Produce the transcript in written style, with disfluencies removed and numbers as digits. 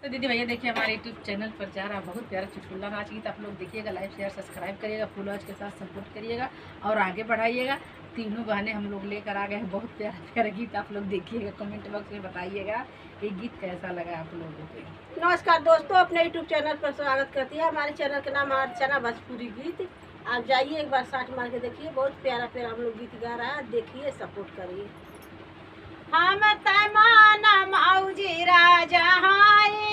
तो दीदी भैया देखिए हमारे यूट्यूब चैनल पर जा रहा बहुत प्यारा चुटकुला नाच गीत आप लोग देखिएगा, लाइक शेयर सब्सक्राइब करिएगा, फॉलोअर्स के साथ सपोर्ट करिएगा और आगे बढ़ाइएगा। तीनों बहनें हम लोग लेकर आ गए हैं बहुत प्यारा प्यारा गीत, आप लोग देखिएगा, कमेंट बॉक्स में बताइएगा ये गीत कैसा लगा आप लोगों को। नमस्कार दोस्तों, अपने यूट्यूब चैनल पर स्वागत करती है। हमारे चैनल का नाम अर्चना भोजपुरी गीत। आप जाइए एक बार सर्च मार के देखिए, बहुत प्यारा प्यारा हम लोग गीत गा रहा है, देखिए सपोर्ट करिए। हम तमाना मौजी राजा हाय